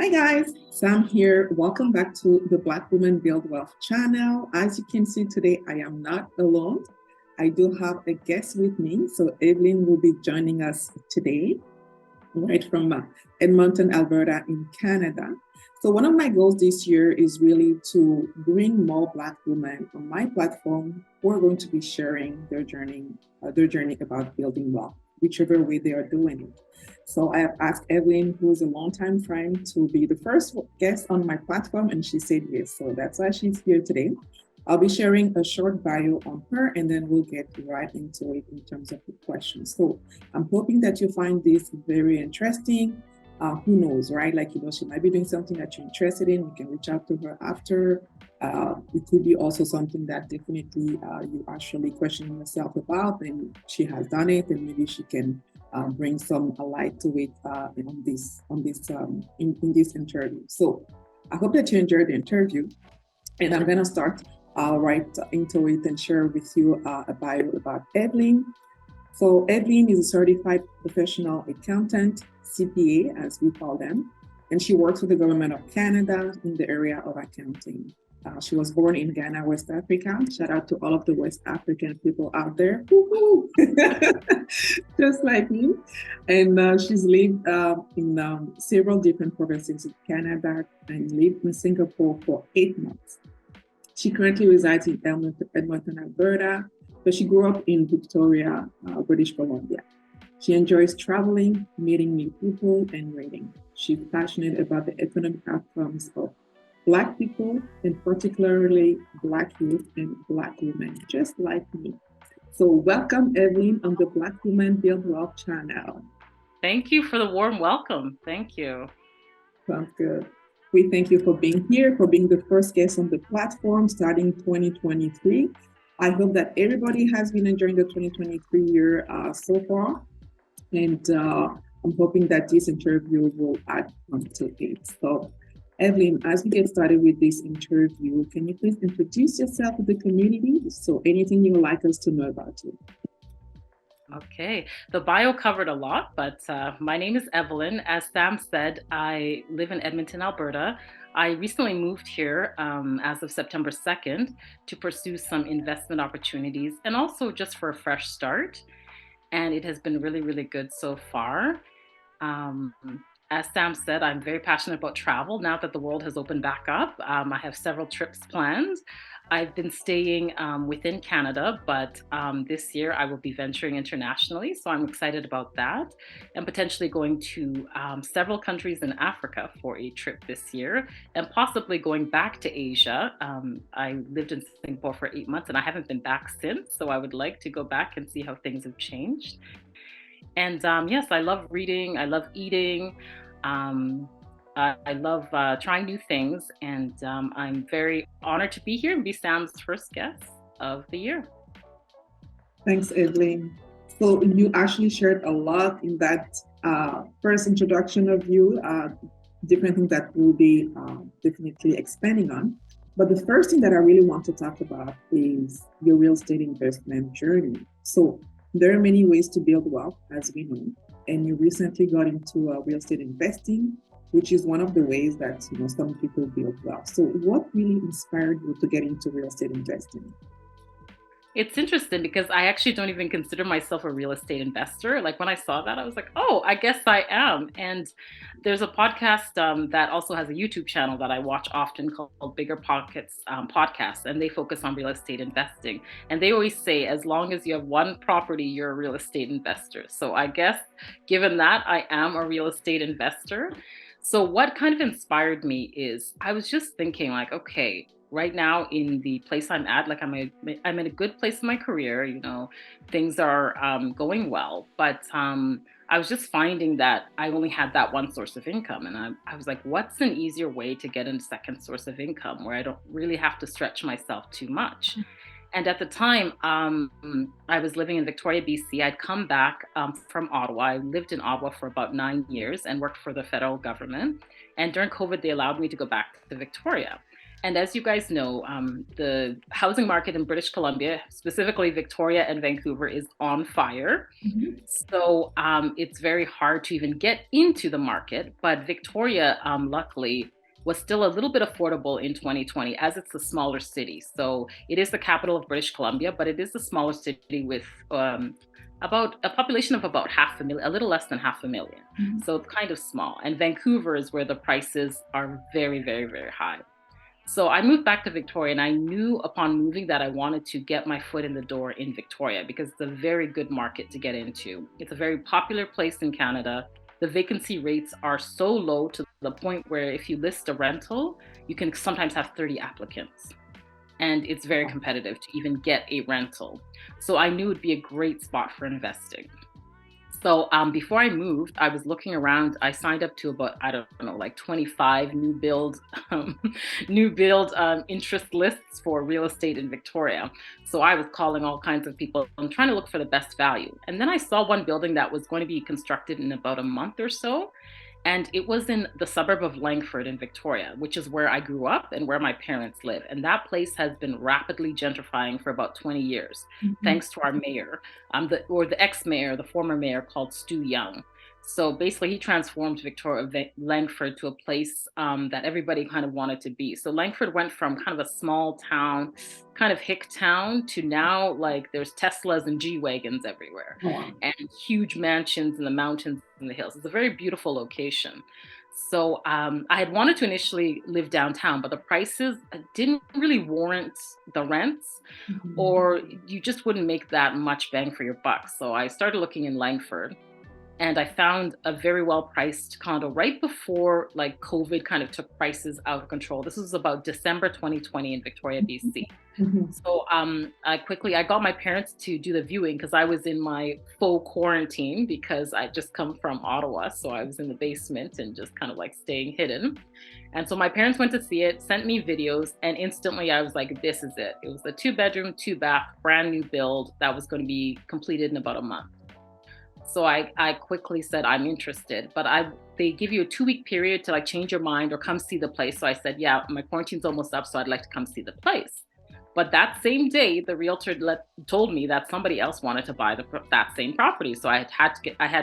Hi guys, Sam here. Welcome back to the Black Women Build Wealth channel. As you can see today, I am not alone. I do have a guest with me. So Evelyn will be joining us today, right from Edmonton, Alberta in Canada. So one of my goals this year is really to bring more Black women on my platform who are going to be sharing their journey about building wealth, whichever way they are doing it. So I have asked Evelyn, who's a longtime friend, to be the first guest on my platform, and she said yes. So that's why she's here today. I'll be sharing a short bio on her, and then we'll get right into it in terms of the questions. So I'm hoping that you find this very interesting. Who knows, right? Like, she might be doing something that you're interested in. You can reach out to her after. It could be also something that definitely you actually questioning yourself about, and she has done it, and maybe she can bring some light to it in this interview. So I hope that you enjoyed the interview, and I'm gonna start right into it and share with you a bio about Evelyn. So Evelyn is a certified professional accountant, CPA as we call them, and she works for the government of Canada in the area of accounting. She was born in Ghana, West Africa. Shout out to all of the West African people out there. Just like me. And she's lived in several different provinces in Canada and lived in Singapore for 8 months. She currently resides in Edmonton, Alberta, but she grew up in Victoria, British Columbia. She enjoys traveling, meeting new people, and reading. She's passionate about the economic outcomes of Black people, and particularly Black youth and Black women, just like me. So welcome, Evelyn, on the Black Women Build Wealth channel. Thank you for the warm welcome. Thank you. Sounds good. We thank you for being here, for being the first guest on the platform starting 2023. I hope that everybody has been enjoying the 2023 year so far. And I'm hoping that this interview will add on to it. So, Evelyn, as we get started with this interview, can you please introduce yourself to the community? So, anything you would like us to know about you? Okay, the bio covered a lot, but my name is Evelyn. As Sam said, I live in Edmonton, Alberta. I recently moved here as of September 2nd to pursue some investment opportunities and also just for a fresh start. And it has been really, really good so far. Um, as Sam said, I'm very passionate about travel now that the world has opened back up. I have several trips planned. I've been staying within Canada, but this year I will be venturing internationally. So I'm excited about that and potentially going to several countries in Africa for a trip this year and possibly going back to Asia. I lived in Singapore for 8 months and I haven't been back since. So I would like to go back and see how things have changed. And yes, I love reading. I love eating. Um, I love trying new things. And I'm very honored to be here and be Sam's first guest of the year. Thanks, Evelyn. So, you actually shared a lot in that first introduction of you, different things that we'll be definitely expanding on. But the first thing that I really want to talk about is your real estate investment journey. So, there are many ways to build wealth, as we know, and you recently got into real estate investing, which is one of the ways that some people build wealth. So, what really inspired you to get into real estate investing? It's interesting because I actually don't even consider myself a real estate investor. Like when I saw that, I was like, oh, I guess I am. And there's a podcast that also has a YouTube channel that I watch often called Bigger Pockets Podcast, and they focus on real estate investing. And they always say, as long as you have one property, you're a real estate investor. So I guess given that, I am a real estate investor. So what kind of inspired me is I was just thinking like, okay, right now in the place I'm at, like I'm in a good place in my career, things are going well, but I was just finding that I only had that one source of income. And I was like, what's an easier way to get a second source of income where I don't really have to stretch myself too much? And at the time, I was living in Victoria, BC. I'd come back from Ottawa. I lived in Ottawa for about 9 years and worked for the federal government. And during COVID, they allowed me to go back to Victoria. And as you guys know, the housing market in British Columbia, specifically Victoria and Vancouver, is on fire. Mhm. So it's very hard to even get into the market. But Victoria, luckily, was still a little bit affordable in 2020 as it's a smaller city. So it is the capital of British Columbia, but it is a smaller city with about a population of about half a million, a little less than half a million. Mhm. So it's kind of small. And Vancouver is where the prices are very, very, very high. So I moved back to Victoria, and I knew upon moving that I wanted to get my foot in the door in Victoria because it's a very good market to get into. It's a very popular place in Canada. The vacancy rates are so low to the point where if you list a rental, you can sometimes have 30 applicants. And it's very Wow. competitive to even get a rental. So I knew it'd be a great spot for investing. So before I moved, I was looking around. I signed up to about, I don't know, like 25 um, new build interest lists for real estate in Victoria. So I was calling all kinds of people and trying to look for the best value. And then I saw one building that was going to be constructed in about a month or so. And it was in the suburb of Langford in Victoria, which is where I grew up and where my parents live. And that place has been rapidly gentrifying for about 20 years, Mhm. thanks to our mayor, the ex-mayor, the former mayor called Stu Young. So basically, he transformed Langford to a place that everybody kind of wanted to be. So Langford went from kind of a small town, kind of hick town, to now like there's Teslas and G wagons everywhere, Oh, wow. and huge mansions in the mountains and the hills. It's a very beautiful location. So I had wanted to initially live downtown, but the prices didn't really warrant the rents, Mhm. or you just wouldn't make that much bang for your buck. So I started looking in Langford, and I found a very well priced condo right before like COVID kind of took prices out of control. This was about December 2020 in Victoria, BC. Mhm. So I got my parents to do the viewing because I was in my faux quarantine because I just come from Ottawa. So I was in the basement and just kind of like staying hidden. And so my parents went to see it, sent me videos, and instantly I was like, this is it. It was a 2 bedroom, 2 bath, brand new build that was going to be completed in about a month. So I quickly said, I'm interested, but they give you a 2 week period to like change your mind or come see the place. So I said, yeah, my quarantine's almost up, so I'd like to come see the place. But that same day, the realtor told me that somebody else wanted to buy that same property. So I had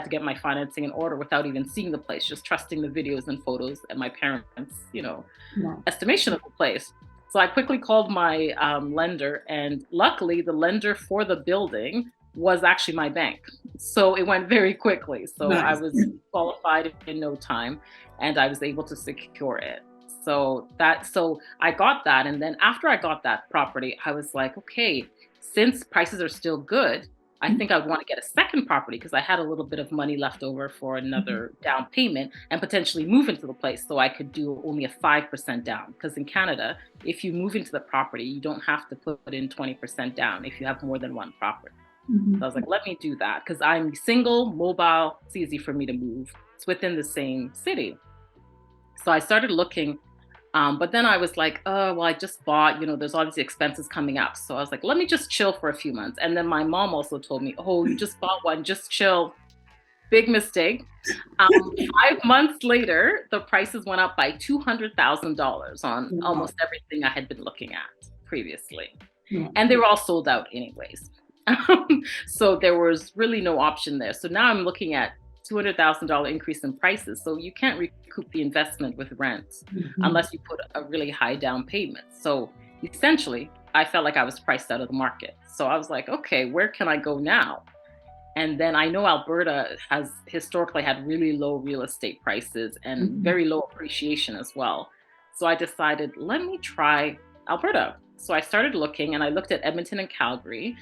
to get my financing in order without even seeing the place, just trusting the videos and photos and my parents, Wow. estimation of the place. So I quickly called my lender, and luckily, the lender for the building was actually my bank. So it went very quickly. So I Nice. was qualified in no time, and I was able to secure it. So I got that, and then after I got that property, I was like, okay, since prices are still good, I think I would want to get a second property because I had a little bit of money left over for Mhm. another down payment and potentially move into the place so I could do only a 5% down. Because in Canada, if you move into the property, you don't have to put in 20% down if you have more than one property. So I was Mhm. like, let me do that because I'm single, mobile, it's easy for me to move. It's within the same city. So I started looking, but then I was like, oh, well, I just bought, there's all these expenses coming up. So I was like, let me just chill for a few months. And then my mom also told me, oh, you just bought one, just chill. Big mistake. 5 months later, the prices went up by $200,000 on Wow. almost everything I had been looking at previously. Wow. And they were all sold out anyways. So there was really no option there. So now I'm looking at $200,000 increase in prices. So you can't recoup the investment with rent Mhm. unless you put a really high down payment. So essentially, I felt like I was priced out of the market. So I was like, okay, where can I go now? And then I know Alberta has historically had really low real estate prices and Mhm. very low appreciation as well. So I decided, let me try Alberta. So I started looking, and I looked at Edmonton and Calgary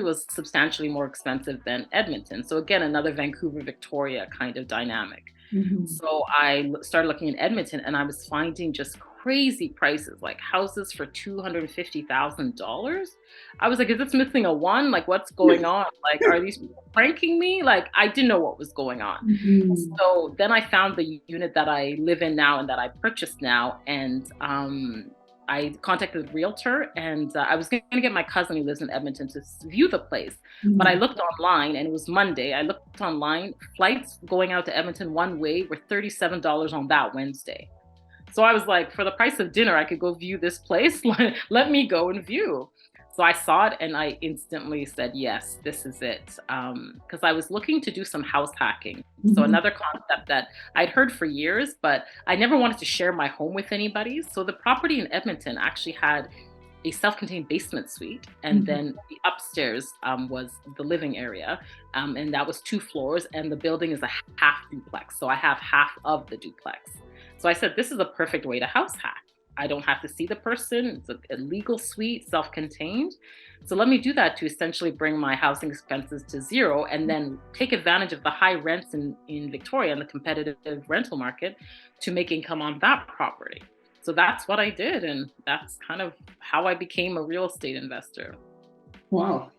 was substantially more expensive than Edmonton. So again, another Vancouver, Victoria kind of dynamic. Mhm. So I started looking in Edmonton, and I was finding just crazy prices, like houses for $250,000. I was like, is this missing a one? Like, what's going on? Like, are these people pranking me? Like, I didn't know what was going on. Mhm. So then I found the unit that I live in now and that I purchased now. And I contacted the realtor, and I was going to get my cousin who lives in Edmonton to view the place. But I Mhm. looked online, and it was Monday. I looked online, flights going out to Edmonton one way were $37 on that Wednesday. So I was like, for the price of dinner, I could go view this place. Let me go and view. So I saw it and I instantly said, yes, this is it. Because I was looking to do some house hacking. So Mhm. another concept that I'd heard for years, but I never wanted to share my home with anybody. So the property in Edmonton actually had a self-contained basement suite, and Mhm. then the upstairs was the living area, and that was 2 floors, and the building is a half duplex. So I have half of the duplex. So I said, this is a perfect way to house hack. I don't have to see the person. It's a legal suite, self-contained. So let me do that to essentially bring my housing expenses to zero and then take advantage of the high rents in Victoria and the competitive rental market to make income on that property. So that's what I did. And that's kind of how I became a real estate investor. Wow.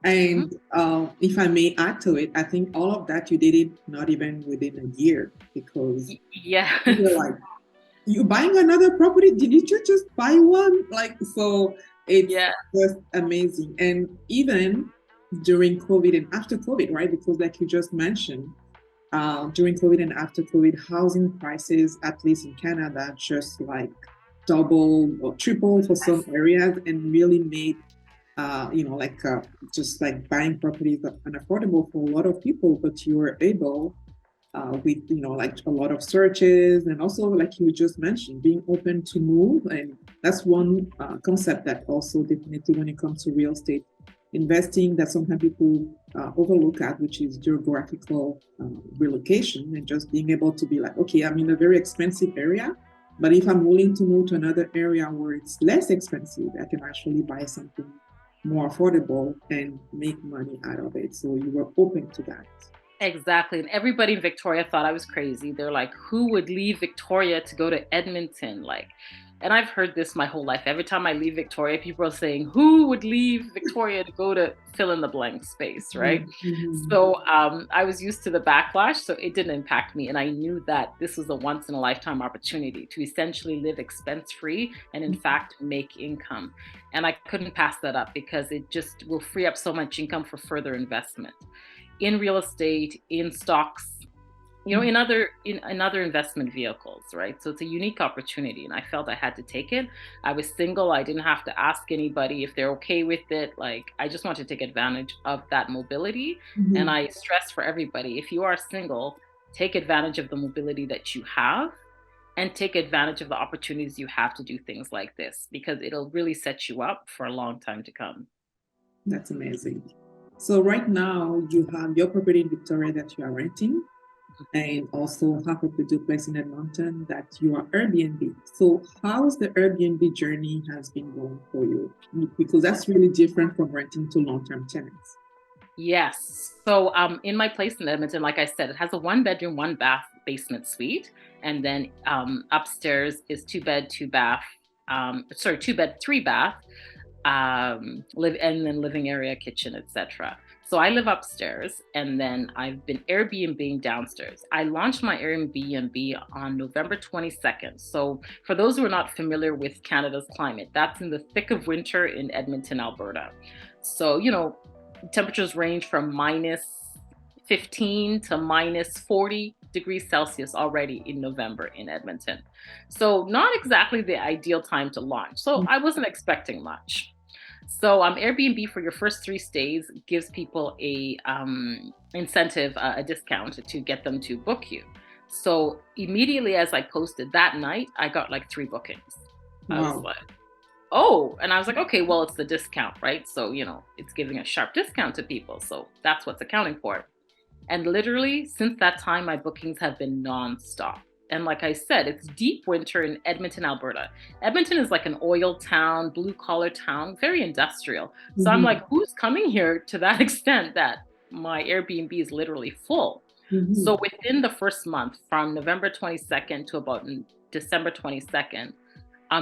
Mhm. And if I may add to it, I think all of that you did it not even within a year because you were Yes. like, you buying another property? Did you just buy one? Like, so it's Yeah. just amazing. And even during COVID and after COVID, right? Because like you just mentioned, during COVID and after COVID, housing prices, at least in Canada, just like double or triple for some areas and really made like just like buying properties are unaffordable for a lot of people, but you were able with like a lot of searches and also like you just mentioned being open to move, and that's one concept that also definitely when it comes to real estate investing that sometimes people overlook at, which is geographical relocation and just being able to be like, okay, I'm in a very expensive area, but if I'm willing to move to another area where it's less expensive, I can actually buy something more affordable and make money out of it. So you were open to that. Exactly. And everybody in Victoria thought I was crazy. They're like, who would leave Victoria to go to Edmonton? Like, and I've heard this my whole life. Every time I leave Victoria, people are saying, who would leave Victoria to go to fill in the blank space, right? Mm-hmm. So I was used to the backlash, so it didn't impact me. And I knew that this was a once in a lifetime opportunity to essentially live expense free and, in fact, make income. And I couldn't pass that up because it just will free up so much income for further investment in real estate, in stocks, in other investment vehicles, right? So it's a unique opportunity, and I felt I had to take it. I was single. I didn't have to ask anybody if they're okay with it. Like, I just want to take advantage of that mobility. And Mm-hmm. I stress for everybody, if you are single, take advantage of the mobility that you have and take advantage of the opportunities you have to do things like this, because it'll really set you up for a long time to come. That's amazing. So right now you have your property in Victoria that you are renting, and also half of the duplex in Edmonton that you are Airbnb. So how's the Airbnb journey has been going for you? Because that's really different from renting to long-term tenants. Yes. So in my place in Edmonton, like I said, it has a 1 bedroom, 1 bath basement suite. And then upstairs is 2 bed, 2 bath, sorry, 2 bed, 3 bath, and then living area, kitchen, etc. So I live upstairs, and then I've been Airbnb downstairs. I launched my Airbnb on November 22nd. So for those who are not familiar with Canada's climate, that's in the thick of winter in Edmonton, Alberta. So, temperatures range from minus 15 to minus 40 degrees Celsius already in November in Edmonton. So, not exactly the ideal time to launch. So, I wasn't expecting much. So, Airbnb for your first 3 stays gives people a incentive, a discount to get them to book you. So, immediately as I posted that night, I got like 3 bookings. I was Wow. like, oh, and I was like, okay, well, it's the discount, right? So, it's giving a sharp discount to people. So that's what's accounting for it. And literally, since that time, my bookings have been nonstop. And like I said, it's deep winter in Edmonton, Alberta. Edmonton is like an oil town, blue collar town, very industrial. So I'm Mm-hmm. like, who's coming here to that extent that my Airbnb is literally full? So Mm-hmm. within the first month, from November 22nd to about December 22nd,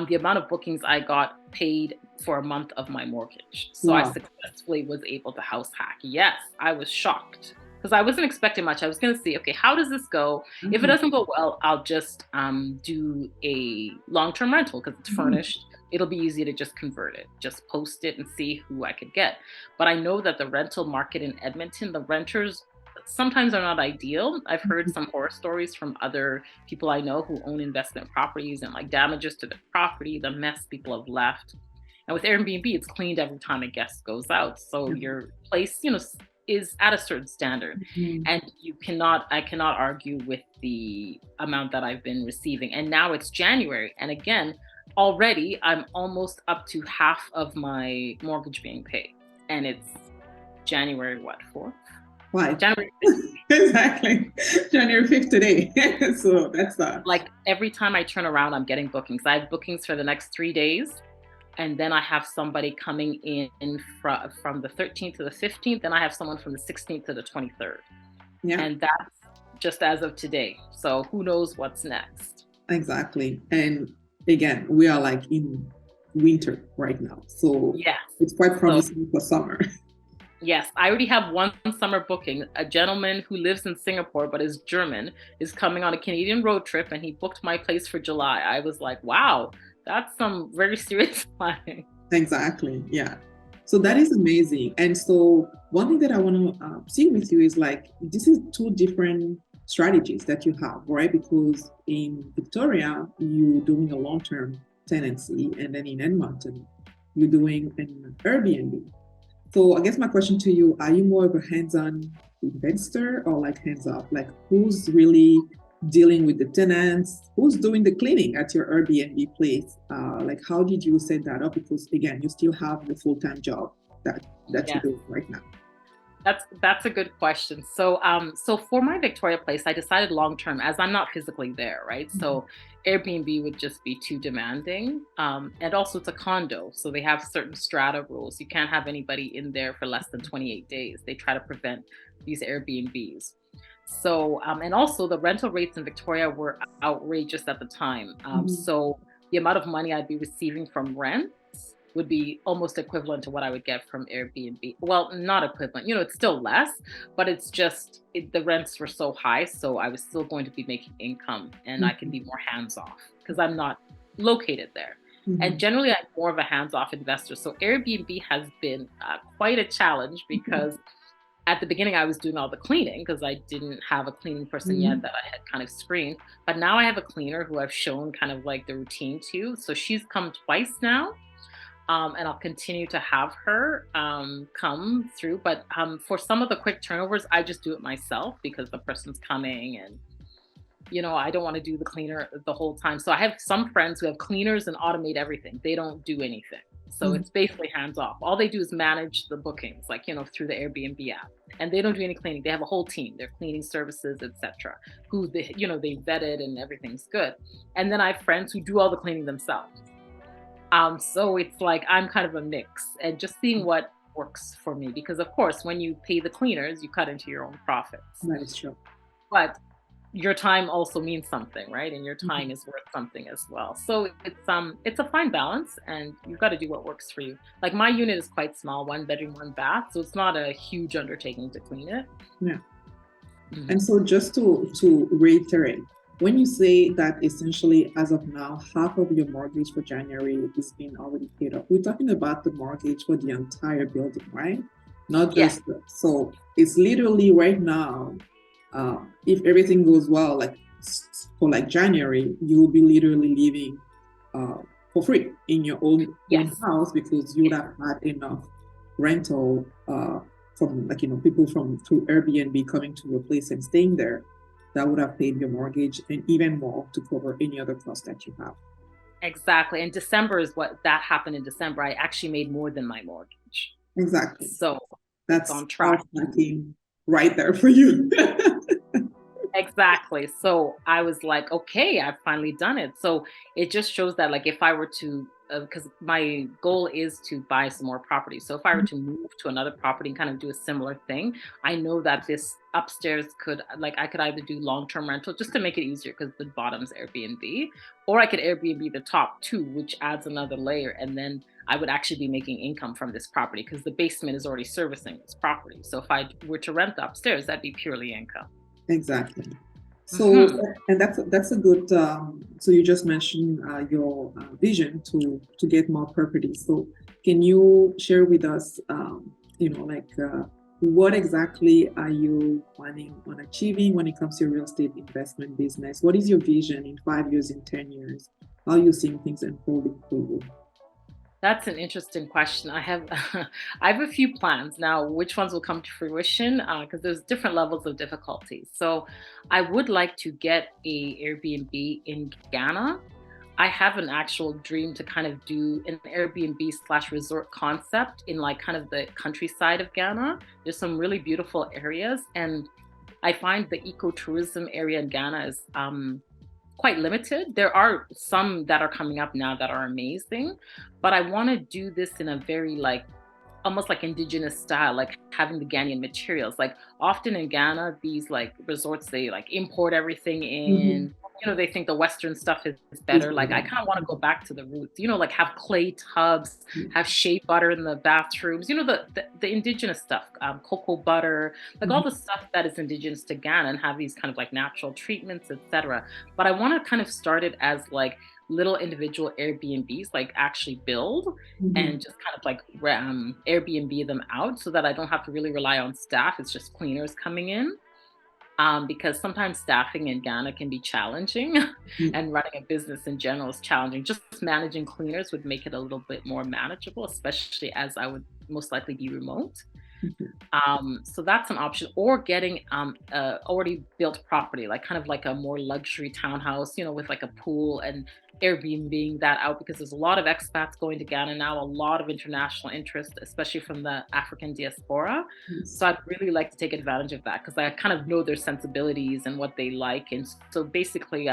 the amount of bookings I got paid for a month of my mortgage. So I Wow. successfully was able to house hack. Yes, I was shocked because I wasn't expecting much. I was going to see, okay, how does this go? If it Mm-hmm. doesn't go well, I'll just do a long-term rental because it's Mm-hmm. furnished. It'll be easy to just convert it, just post it and see who I could get. But I know that the rental market in Edmonton, the renters sometimes are not ideal. I've heard some horror stories from other people I know who own investment properties and like damages to the property, the mess people have left. And with Airbnb, it's cleaned every time a guest goes out. So your place, is at a certain standard. Mhm. And I cannot argue with the amount that I've been receiving. And now it's January. And again, already I'm almost up to half of my mortgage being paid. And it's January, what, 4th? Why? January. Exactly. January 5th today. So that's Like every time I turn around, I'm getting bookings. I have bookings for the next 3 days. And then I have somebody coming in from the 13th to the 15th. And I have someone from the 16th to the 23rd. yeah, And that's just as of today. So who knows what's next? exactly. And again, we are like in winter right now. So Yes. it's quite promising for summer. Yes, I already have one summer booking. A gentleman who lives in Singapore but is German is coming on a Canadian road trip, and he booked my place for July. I was like, wow, that's some very serious planning. Exactly. Yeah. So that is amazing. And so one thing that I want to see with you is like, this is two different strategies that you have, right? Because in Victoria, you're doing a long-term tenancy, and then in Edmonton, you're doing an Airbnb. So I guess my question to you, are you more of a hands-on investor or like hands-off? Like who's really dealing with the tenants? Who's doing the cleaning at your Airbnb place? Like how did you set that up? Because again, you still have the full-time job that Yes. you do right now. That's a good question. So for my Victoria place, I decided long term, as I'm not physically there, right? So Airbnb would just be too demanding. And also it's a condo, so they have certain strata rules. You can't have anybody in there for less than 28 days. They try to prevent these Airbnbs. So and also the rental rates in Victoria were outrageous at the time. So the amount of money I'd be receiving from rent would be almost equivalent to what I would get from Airbnb. Well, not equivalent, it's still less, but it's just the rents were so high. So I was still going to be making income and I can be more hands off because I'm not located there. And generally, I'm more of a hands off investor. So Airbnb has been quite a challenge because at the beginning, I was doing all the cleaning because I didn't have a cleaning person yet that I had kind of screened. But now I have a cleaner who I've shown kind of like the routine to. So she's come twice now. And I'll continue to have her come through. But for some of the quick turnovers, I just do it myself because the person's coming and, I don't want to do the cleaner the whole time. So I have some friends who have cleaners and automate everything. They don't do anything. So it's basically hands off. All they do is manage the bookings, like, through the Airbnb app. And they don't do any cleaning. They have a whole team, their cleaning services, etc., who they vetted and everything's good. And then I have friends who do all the cleaning themselves. So it's like I'm kind of a mix and just seeing what works for me. Because of course, when you pay the cleaners, you cut into your own profits. That is true. But your time also means something, right? And your time is worth something as well. So it's a fine balance, and you've got to do what works for you. Like my unit is quite small, 1 bedroom, 1 bath, so it's not a huge undertaking to clean it. Yeah. And so just to reiterate, when you say that essentially as of now, half of your mortgage for January is being already paid off, we're talking about the mortgage for the entire building, right? Not just so it's literally right now, if everything goes well, like for like January, you will be literally living for free in your own house because you would have had enough rental from people from through Airbnb coming to your place and staying there that would have paid your mortgage and even more to cover any other costs that you have. Exactly. And December is what that happened in December. I actually made more than my mortgage. Exactly. So that's on track. Right there for you. Exactly. So I was like, okay, I've finally done it. So it just shows that like if I were to, because my goal is to buy some more property. So if I were to move to another property and kind of do a similar thing, I know that this upstairs I could either do long-term rental just to make it easier because the bottom's Airbnb, or I could Airbnb the top too, which adds another layer. And then I would actually be making income from this property because the basement is already servicing this property. So if I were to rent the upstairs, that'd be purely income. Exactly. So, and that's a good. So you just mentioned your vision to get more properties. So can you share with us, what exactly are you planning on achieving when it comes to your real estate investment business? What is your vision in 5 years, in 10 years? How are you seeing things unfolding for you? That's an interesting question. I have a few plans now. Which ones will come to fruition? Because there's different levels of difficulty. So, I would like to get a Airbnb in Ghana. I have an actual dream to kind of do an Airbnb slash resort concept in like kind of the countryside of Ghana. There's some really beautiful areas, and I find the ecotourism area in Ghana is quite limited. There are some that are coming up now that are amazing, but I want to do this in a very like almost like indigenous style, like having the Ghanaian materials. Like often in Ghana, these like resorts, they like import everything Mhm. in. They think the Western stuff is It's better. Like I better. kind of want to go back to the roots. Like have clay tubs, have shea butter in the bathrooms. The indigenous stuff, cocoa butter, like all Mhm. the stuff that is indigenous to Ghana, and have these kind of like natural treatments, etc. But I want to kind of start it as like little individual Airbnbs, like actually build Mhm. and just kind of like Airbnb them out so that I don't have to really rely on staff. It's just cleaners coming in. Because sometimes staffing in Ghana can be challenging Mhm. and running a business in general is challenging. Just managing cleaners would make it a little bit more manageable, especially as I would most likely be remote. Mhm. So that's an option, or getting already built property, like kind of like a more luxury townhouse, with like a pool and Airbnb that out because there's a lot of expats going to Ghana now, a lot of international interest, especially from the African diaspora. Yes. So I'd really like to take advantage of that because I kind of know their sensibilities and what they like. And so basically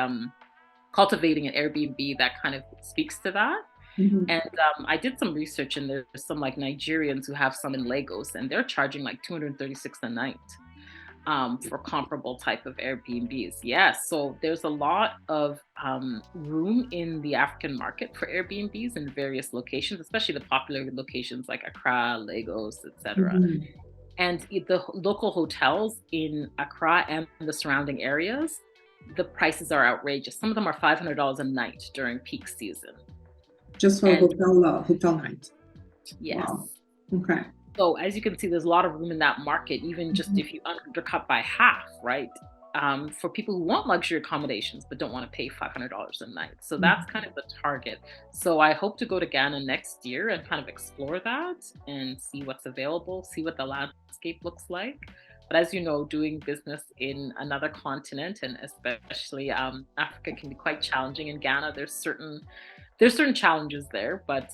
cultivating an Airbnb that kind of speaks to that. Mhm. And I did some research, and there's some like Nigerians who have some in Lagos, and they're charging like 236 a night for comparable type of Airbnbs. Yes, so there's a lot of room in the African market for Airbnbs in various locations, especially the popular locations like Accra, Lagos, etc. Mhm. And the local hotels in Accra and the surrounding areas, the prices are outrageous. Some of them are $500 a night during peak season. Just for a And hotel night. yes. Wow. Okay. So as you can see, there's a lot of room in that market, even just Mhm. if you undercut by half, right? For people who want luxury accommodations but don't want to pay $500 a night. So that's kind of the target. So I hope to go to Ghana next year and kind of explore that and see what's available, see what the landscape looks like. But as you know, doing business in another continent and especially Africa can be quite challenging. In Ghana, there's certain challenges there, but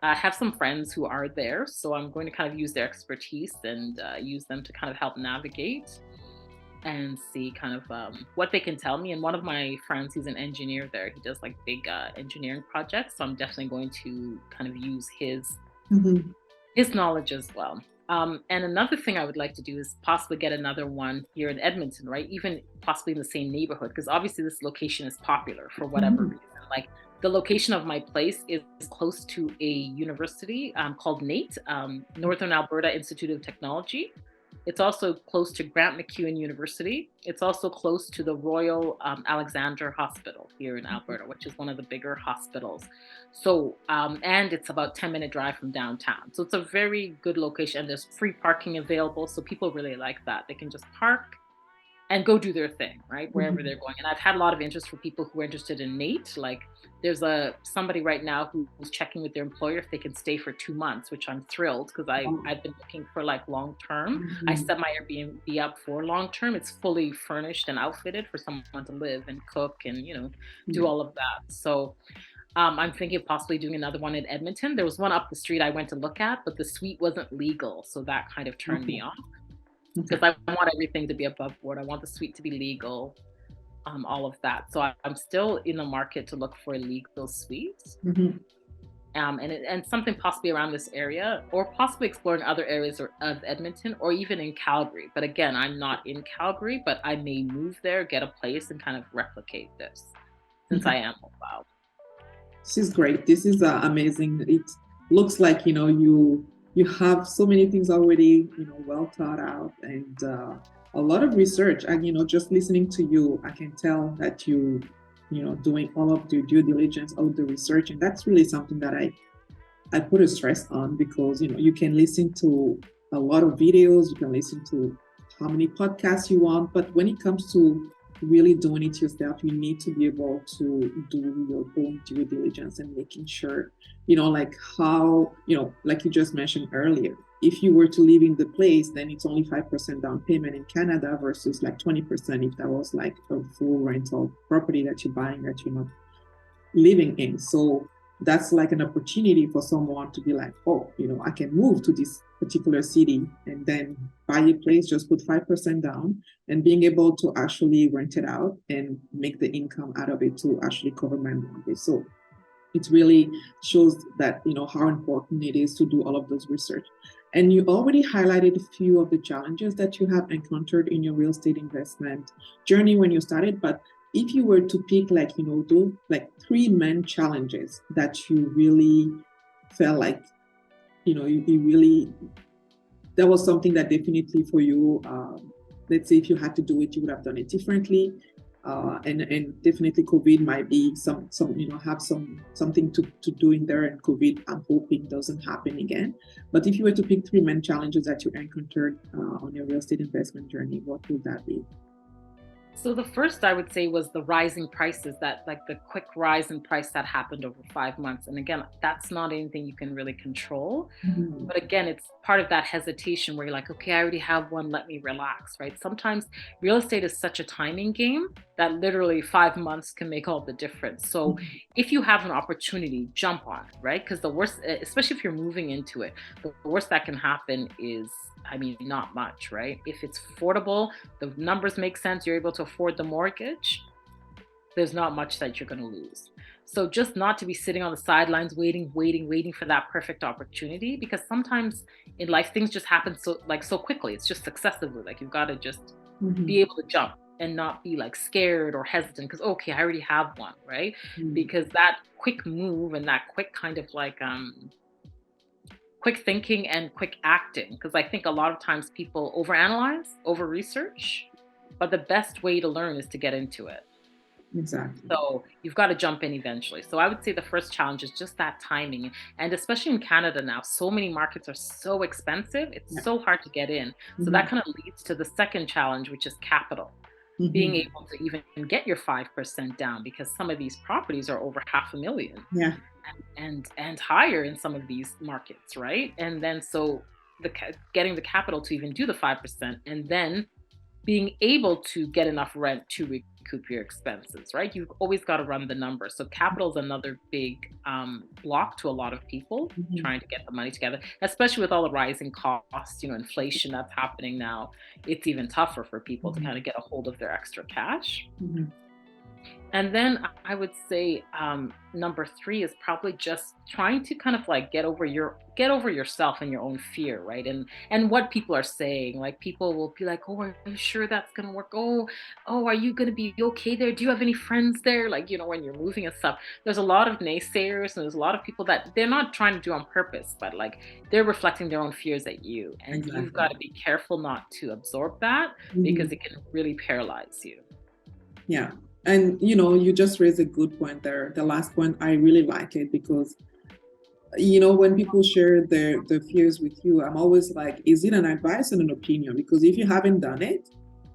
I have some friends who are there, so I'm going to kind of use their expertise and use them to kind of help navigate and see kind of what they can tell me. And one of my friends, he's an engineer there. He does like big engineering projects, so I'm definitely going to kind of use Mhm. his knowledge as well. And another thing I would like to do is possibly get another one here in Edmonton, right? Even possibly in the same neighborhood, because obviously this location is popular for whatever Mhm. reason. Like the location of my place is close to a university called NATE, Northern Alberta Institute of Technology. It's also close to Grant MacEwan University. It's also close to the Royal Alexandra Hospital here in Alberta, which is one of the bigger hospitals. So, and it's about 10-minute drive from downtown. So it's a very good location, and there's free parking available. So people really like that. They can just park and go do their thing, right? Wherever Mhm. they're going. And I've had a lot of interest for people who are interested in NATE. Like there's somebody right now who's checking with their employer if they can stay for 2 months, which I'm thrilled because Wow. I've been looking for like long term. I Mhm. set my Airbnb up for long term. It's fully furnished and outfitted for someone to live and cook and do Yeah. all of that. So I'm thinking of possibly doing another one in Edmonton. There was one up the street I went to look at, but the suite wasn't legal, so that kind of turned me Okay. off Okay. because I want everything to be above board. I want the suite to be legal, all of that. So I'm still in the market to look for a legal suite, Mhm. and something possibly around this area, or possibly exploring other areas of Edmonton, or even in Calgary. But again, I'm not in Calgary, but I may move there, get a place, and kind of replicate this since Okay. I am mobile. This is great. This is amazing. It looks like you have so many things already well thought out and a lot of research. And just listening to you, I can tell that you doing all of the due diligence, all of the research, and that's really something that I put a stress on because you can listen to a lot of videos, you can listen to how many podcasts you want, but when it comes to really doing it yourself, you need to be able to do your own due diligence and making sure, like how, like you just mentioned earlier, if you were to live in the place, then it's only 5% down payment in Canada versus like 20% if that was like a full rental property that you're buying that you're not living in. So that's like an opportunity for someone to be like, oh, I can move to this particular city and then buy a place, just put 5% down, and being able to actually rent it out and make the income out of it to actually cover my mortgage. So it really shows that, how important it is to do all of those research. And you already highlighted a few of the challenges that you have encountered in your real estate investment journey when you started, but if you were to pick those like three main challenges that you really felt like, you really, that was something that definitely for you, let's say if you had to do it, you would have done it differently. And definitely COVID might be some have something to do in there, and COVID I'm hoping doesn't happen again. But if you were to pick three main challenges that you encountered on your real estate investment journey, what would that be? So the first I would say was the rising prices, that like the quick rise in price that happened over 5 months. And again, that's not anything you can really control. Mm-hmm. But again, it's part of that hesitation where you're like, okay, I already have one, let me relax, right? Sometimes real estate is such a timing game that literally 5 months can make all the difference. So if you have an opportunity, jump on it, right? Because the worst, especially if you're moving into it, the worst that can happen is, I mean, not much, right? If it's affordable, the numbers make sense, you're able to afford the mortgage, there's not much that you're going to lose. So just not to be sitting on the sidelines waiting for that perfect opportunity, because sometimes in life things just happen so quickly. It's just successively. Like you've got to just Mm-hmm. be able to jump and not be like scared or hesitant because okay, I already have one, right? Mm-hmm. Because that quick move and that quick kind of like quick thinking and quick acting, because I think a lot of times people overanalyze, over research, but the best way to learn is to get into it. Exactly. So you've got to jump in eventually. So I would say the first challenge is just that timing. And especially in Canada now, so many markets are so expensive. It's Yeah. so hard to get in. So Mm-hmm. that kind of leads to the second challenge, which is capital. Being Mm-hmm. able to even get your 5% down, because some of these properties are over 500,000 Yeah. and higher in some of these markets, right? And then so getting the capital to even do the 5%, and then being able to get enough rent to recoup your expenses, right? You've always got to run the numbers. So capital is another big block to a lot of people Mm-hmm. trying to get the money together, especially with all the rising costs, inflation that's happening now. It's even tougher for people to kind of get a hold of their extra cash. Mm-hmm. And then I would say number three is probably just trying to kind of like get over yourself and your own fear, right? And what people are saying. Like people will be like, "Oh, are you sure that's gonna work? Oh, are you gonna be okay there? Do you have any friends there?" Like when you're moving and stuff, there's a lot of naysayers and there's a lot of people that they're not trying to do on purpose, but like they're reflecting their own fears at you, and you've Exactly. got to be careful not to absorb that Mm-hmm. because it can really paralyze you. Yeah. And you just raised a good point there. The last point, I really like it because when people share their fears with you, I'm always like, is it an advice and an opinion? Because if you haven't done it,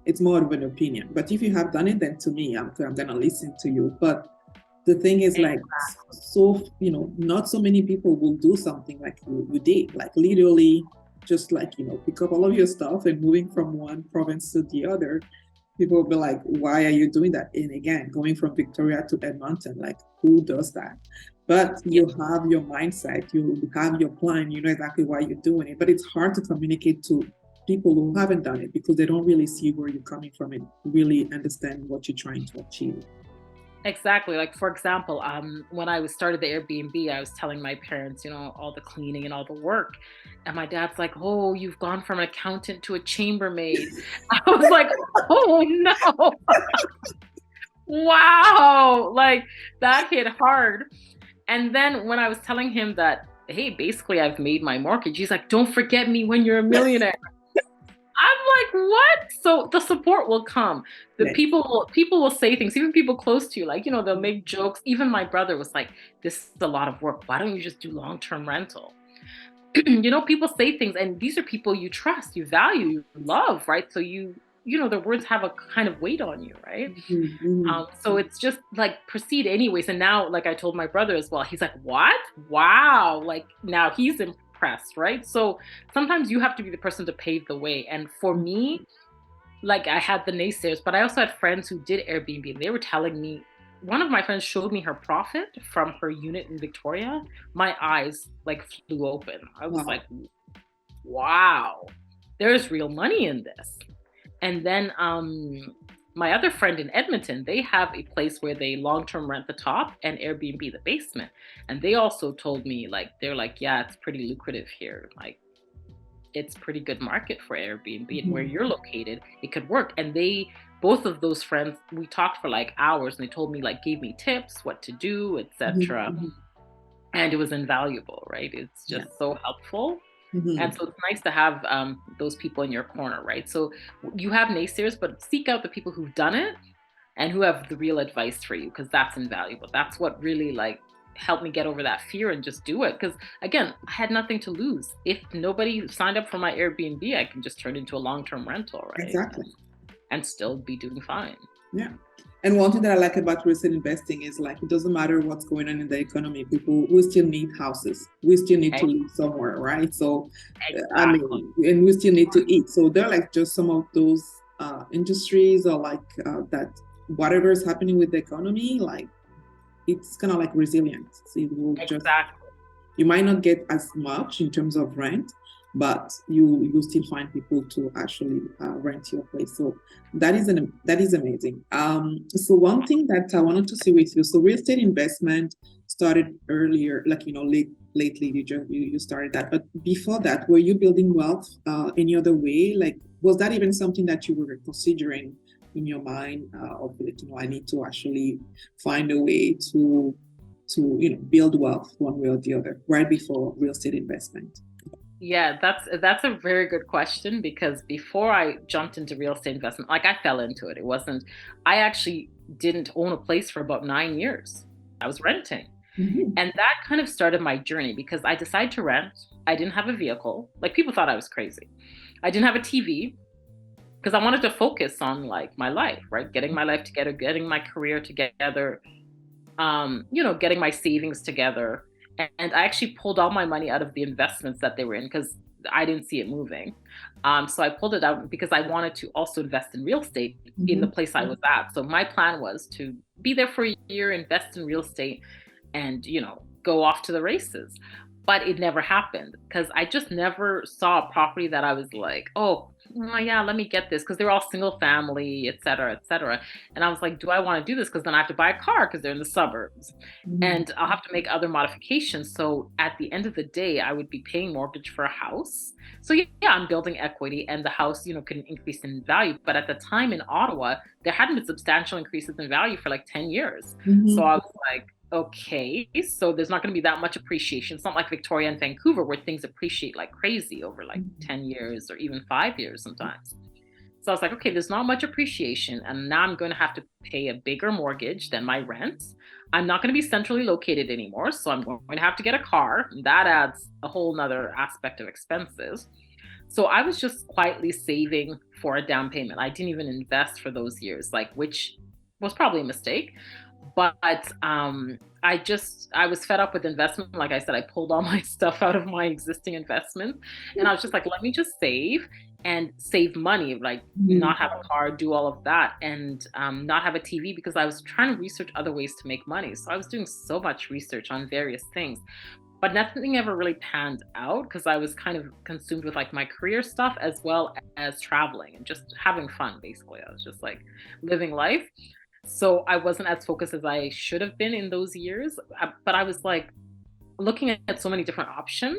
it's more of an opinion. But if you have done it, then to me, I'm gonna listen to you. But the thing is like, Exactly. so not so many people will do something like you did, like literally just like pick up all of your stuff and moving from one province to the other. People will be like, why are you doing that? And again, going from Victoria to Edmonton, like who does that? But Yeah. you have your mindset, you have your plan, you know exactly why you're doing it. But it's hard to communicate to people who haven't done it because they don't really see where you're coming from and really understand what you're trying to achieve. Exactly. Like for example, when I was started the Airbnb, I was telling my parents, all the cleaning and all the work, and my dad's like, "Oh, you've gone from an accountant to a chambermaid." I was like, "Oh no, wow!" Like that hit hard. And then when I was telling him that, hey, basically I've made my mortgage, he's like, "Don't forget me when you're a millionaire." I'm like, what? So the support will come. The Yeah. people will say things, even people close to you, like, they'll make jokes. Even my brother was like, this is a lot of work. Why don't you just do long-term rental? People say things, and these are people you trust, you value, you love, right? So their words have a kind of weight on you, right? Mhm, mhm. So it's just like proceed anyways. And now, like I told my brother as well, he's like, "What? Wow!" Like now he's impressed, right? So sometimes you have to be the person to pave the way. And for me, like I had the naysayers, but I also had friends who did Airbnb, and they were telling me. One of my friends showed me her profit from her unit in Victoria. My eyes like flew open. I was Wow. like, wow, there's real money in this. And then my other friend in Edmonton, they have a place where they long-term rent the top and Airbnb the basement. And they also told me, like, they're like, yeah, it's pretty lucrative here. Like, it's pretty good market for Airbnb, and where Mhm, you're located, it could work. And both of those friends, we talked for like hours, and they told me, like, gave me tips, what to do, mhm, etc. mhm. And it was invaluable, right? It's Yeah. just so helpful. And Mhm. so it's nice to have those people in your corner, right? So you have naysayers, but seek out the people who've done it and who have the real advice for you, because that's invaluable. That's what really like helped me get over that fear and just do it. Because again, I had nothing to lose. If nobody signed up for my Airbnb, I can just turn it into a long-term rental, right? Exactly. And still be doing fine. Yeah. And one thing that I like about real estate investing is like it doesn't matter what's going on in the economy, people we still need houses. We still need to Ex- live somewhere, right? So I Exactly. mean, and we still need to eat. So they're like just some of those industries or like that whatever is happening with the economy, like it's kind of like resilient. So it will just Exactly. you might not get as much in terms of rent, but you still find people to actually rent your place. So that is amazing. So one thing that I wanted to see with you, so real estate investment started earlier, like lately you started that, but before that, were you building wealth any other way? Like was that even something that you were considering in your mind of like, I need to actually find a way to build wealth one way or the other right before real estate investment. Yeah, that's a very good question, because before I jumped into real estate investment, like I fell into it. It wasn't, I actually didn't own a place for about 9 years. I was renting. Mhm. And that kind of started my journey, because I decided to rent. I didn't have a vehicle. Like people thought I was crazy. I didn't have a TV because I wanted to focus on like my life, right? Getting my life together, getting my career together, getting my savings together. And I actually pulled all my money out of the investments that they were in, because I didn't see it moving. So I pulled it out because I wanted to also invest in real estate in the Mhm. place I was at. So my plan was to be there for a year, invest in real estate, and go off to the races. But it never happened, because I just never saw a property that I was like, oh yeah, let me get this, because they're all single family, et cetera, et cetera. And I was like, do I want to do this? Because then I have to buy a car because they're in the suburbs, Mhm. and I'll have to make other modifications. So at the end of the day, I would be paying mortgage for a house. So yeah, I'm building equity, and the house, can increase in value. But at the time in Ottawa, there hadn't been substantial increases in value for like 10 years. So Mhm. I was like, okay, so there's not going to be that much appreciation. It's not like Victoria and Vancouver where things appreciate like crazy over like 10 years or even 5 years sometimes. So I was like, okay, there's not much appreciation. And now I'm going to have to pay a bigger mortgage than my rent. I'm not going to be centrally located anymore. So I'm going to have to get a car. That adds a whole nother aspect of expenses. So I was just quietly saving for a down payment. I didn't even invest for those years, like, which was probably a mistake. But I was fed up with investment. Like I said, I pulled all my stuff out of my existing investments, and I was just like, let me just save and save money, like Mhm. not have a car, do all of that, and not have a TV, because I was trying to research other ways to make money. So I was doing so much research on various things, but nothing ever really panned out, because I was kind of consumed with like my career stuff as well as traveling and just having fun. Basically, I was just like living life. So I wasn't as focused as I should have been in those years. But I was like looking at so many different options.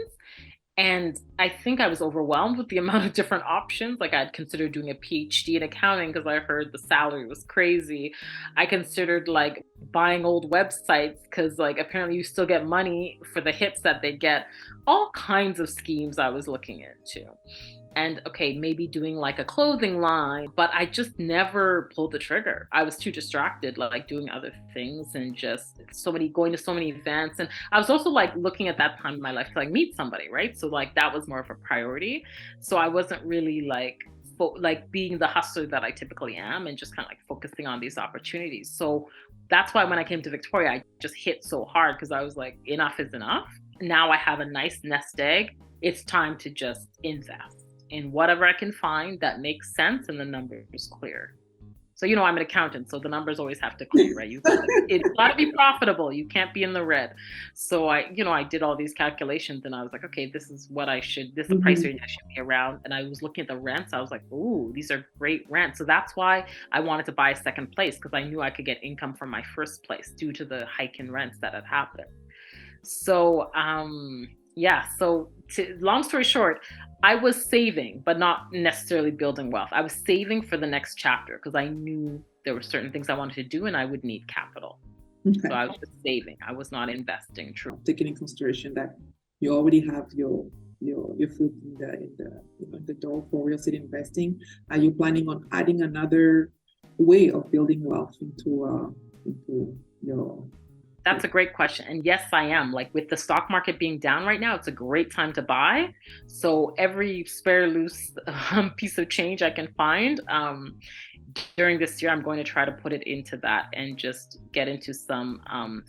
And I think I was overwhelmed with the amount of different options. Like I'd considered doing a PhD in accounting because I heard the salary was crazy. I considered like buying old websites because like apparently you still get money for the hits that they get. All kinds of schemes I was looking into. and okay, maybe doing like a clothing line, but I just never pulled the trigger. I was too distracted, like doing other things and just going to so many events. And I was also like looking at that time in my life to like meet somebody, right? So like that was more of a priority. So I wasn't really like like being the hustler that I typically am and just kind of like focusing on these opportunities. So that's why when I came to Victoria, I just hit so hard because I was like, enough is enough. Now I have a nice nest egg. It's time to just invest in whatever I can find that makes sense and the number is clear. So, I'm an accountant, so the numbers always have to clear, right? It's got to be profitable. You can't be in the red. So I did all these calculations and I was like, okay, this is the price range I should be around. And I was looking at the rents. I was like, ooh, these are great rents. So that's why I wanted to buy a second place, because I knew I could get income from my first place due to the hike in rents that had happened. So, yeah. So, long story short, I was saving, but not necessarily building wealth. I was saving for the next chapter because I knew there were certain things I wanted to do and I would need capital. Okay. So I was just saving. I was not investing. True. Taking in consideration that you already have your foot in the door for real estate investing, are you planning on adding another way of building wealth into your? That's a great question. And yes, I am. Like with the stock market being down right now, it's a great time to buy. So every spare loose piece of change I can find during this year, I'm going to try to put it into that and just get into some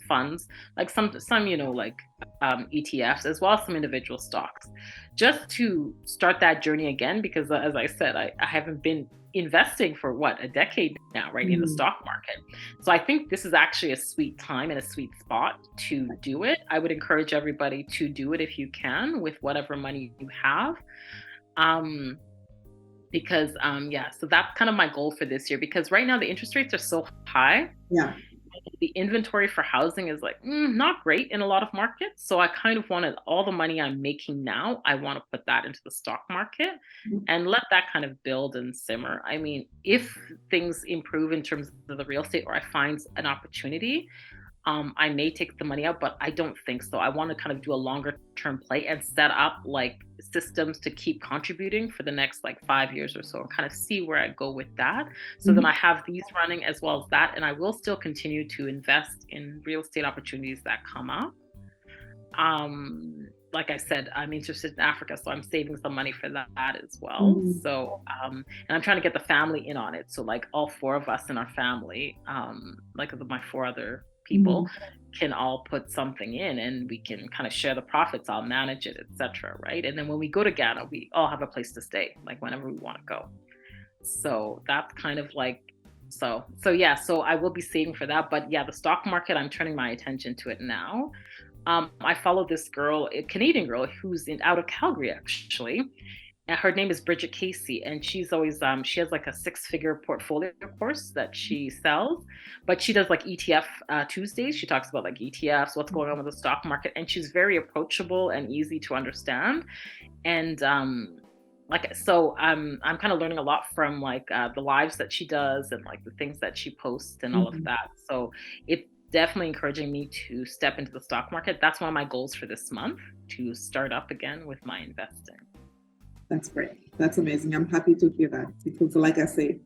funds, like some ETFs, as well as some individual stocks, just to start that journey again. Because as I said, I haven't been investing for a decade now, right, in the stock market. So I think this is actually a sweet time and a sweet spot to do it. I would encourage everybody to do it if you can with whatever money you have. Because so that's kind of my goal for this year, because right now the interest rates are so high. Yeah. The inventory for housing is like not great in a lot of markets. So I kind of wanted all the money I'm making now, I want to put that into the stock market and let that kind of build and simmer. I mean, if things improve in terms of the real estate or I find an opportunity, I may take the money out, but I don't think so. I want to kind of do a longer term play and set up like systems to keep contributing for the next like 5 years or so, and kind of see where I go with that. So then I have these running as well as that, and I will still continue to invest in real estate opportunities that come up. Like I said, I'm interested in Africa, so I'm saving some money for that as well. So, and I'm trying to get the family in on it. So like all 4 of us in our family, like my 4 other people can all put something in and we can kind of share the profits. I'll manage it, etc. Right. And then when we go to Ghana, we all have a place to stay, like whenever we want to go. So that's kind of like, so yeah, so I will be saving for that. But yeah, the stock market, I'm turning my attention to it now. I follow this girl, a Canadian girl who's out of Calgary, actually. And her name is Bridget Casey, and she's always she has like a 6-figure portfolio course that she sells, but she does like ETF Tuesdays. She talks about like ETFs, what's going on with the stock market, and she's very approachable and easy to understand. And I'm kind of learning a lot from like the lives that she does and like the things that she posts and all of that. So it's definitely encouraging me to step into the stock market. That's one of my goals for this month, to start up again with my investing. That's great. That's amazing. I'm happy to hear that, because like I say,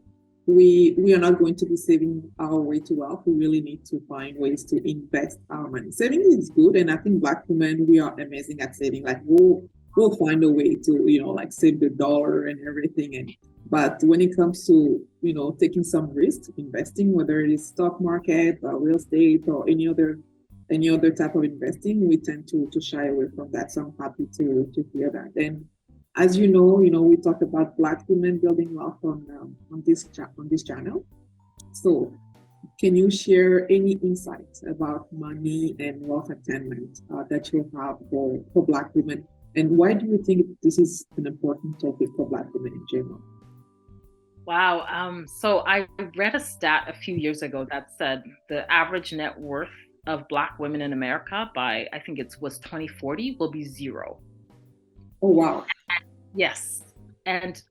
we are not going to be saving our way to wealth. We really need to find ways to invest our money. Saving is good, and I think Black women, we are amazing at saving. Like we'll find a way to like save the dollar and everything. But when it comes to taking some risk, investing, whether it is stock market or real estate or any other type of investing, we tend to shy away from that. So I'm happy to hear that. And as you know, we talk about Black women building wealth on this channel. So, can you share any insights about money and wealth attainment that you have for Black women, and why do you think this is an important topic for Black women in general? Wow. So I read a stat a few years ago that said the average net worth of Black women in America by, I think it was 2040, will be 0. Oh, wow. Yes. And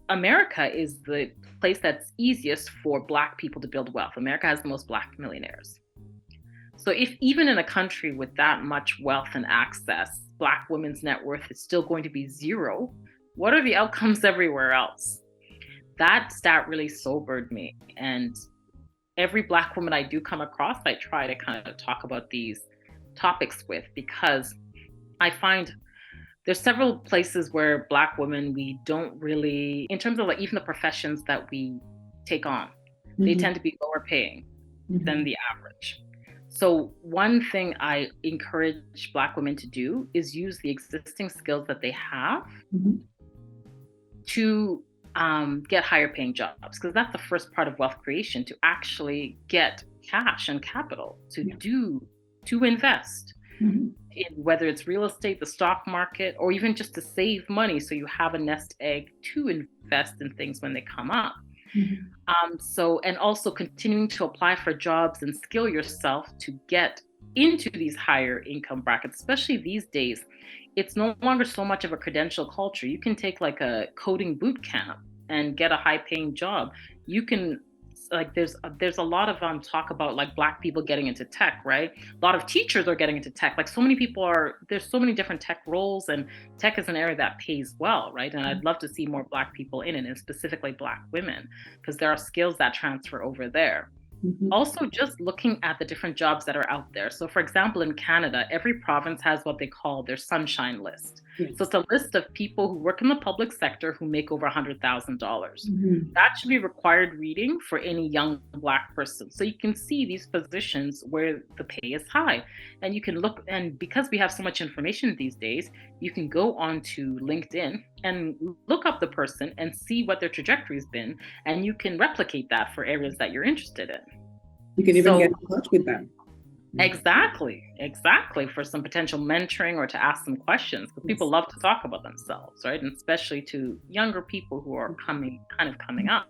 America is the place that's easiest for Black people to build wealth. America has the most Black millionaires. So if even in a country with that much wealth and access, Black women's net worth is still going to be 0, what are the outcomes everywhere else? That stat really sobered me. And every Black woman I do come across, I try to kind of talk about these topics with, because I find there's several places where Black women, we don't really, in terms of like even the professions that we take on, they tend to be lower paying than the average. So one thing I encourage Black women to do is use the existing skills that they have to get higher paying jobs, because that's the first part of wealth creation, to actually get cash and capital to invest in, whether it's real estate, the stock market, or even just to save money so you have a nest egg to invest in things when they come up. And also continuing to apply for jobs and skill yourself to get into these higher income brackets, especially these days. It's no longer so much of a credential culture. You can take like a coding boot camp and get a high paying job. You can, like, there's a lot of talk about like Black people getting into tech, right? A lot of teachers are getting into tech. Like, so many people there's so many different tech roles, and tech is an area that pays well, right? And I'd love to see more Black people in it, and specifically Black women, because there are skills that transfer over there. Also, just looking at the different jobs that are out there. So for example, in Canada, every province has what they call their sunshine list. So it's a list of people who work in the public sector who make over $100,000. That should be required reading for any young Black person. So you can see these positions where the pay is high, and you can look, and because we have so much information these days, you can go onto LinkedIn and look up the person and see what their trajectory has been, and you can replicate that for areas that you're interested in. You can even get in touch with them. Exactly, for some potential mentoring or to ask some questions, because people love to talk about themselves, right? And especially to younger people who are coming up.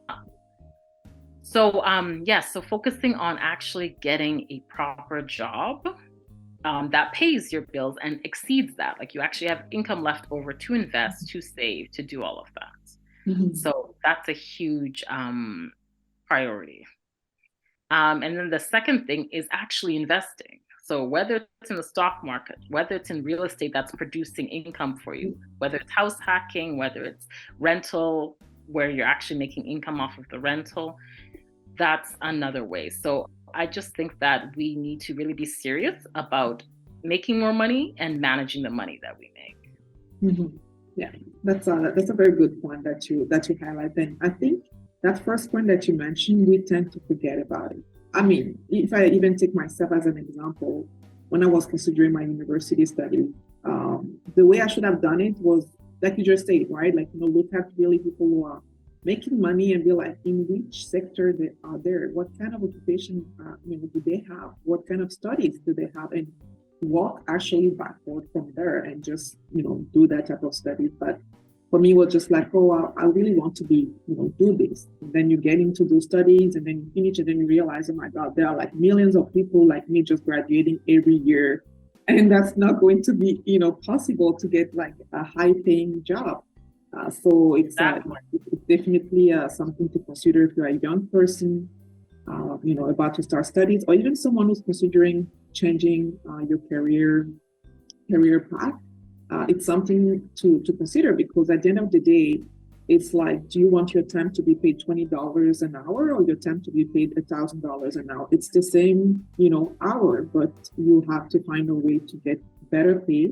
So so focusing on actually getting a proper job that pays your bills and exceeds that. Like, you actually have income left over to invest, to save, to do all of that. So that's a huge priority. And then the second thing is actually investing. So whether it's in the stock market, whether it's in real estate that's producing income for you, whether it's house hacking, whether it's rental, where you're actually making income off of the rental, that's another way. So I just think that we need to really be serious about making more money and managing the money that we make. Yeah, that's a very good point that you highlight. And I think that first point that you mentioned, we tend to forget about it. I mean, if I even take myself as an example, when I was considering my university study, the way I should have done it was, like you just said, right? Like, look at really people who are making money and be like, in which sector they are there, what kind of occupation do they have, what kind of studies do they have, and walk actually backward from there and just do that type of studies. But for me, it was just like, oh, I really want to be do this. And then you get into those studies, and then you finish, and then you realize, oh my God, there are like millions of people like me just graduating every year, and that's not going to be possible to get like a high paying job. So it's definitely something to consider if you're a young person, about to start studies, or even someone who's considering changing your career path. It's something to consider, because at the end of the day, it's like, do you want your time to be paid $20 an hour, or your time to be paid $1,000 an hour? It's the same, hour, but you have to find a way to get better pay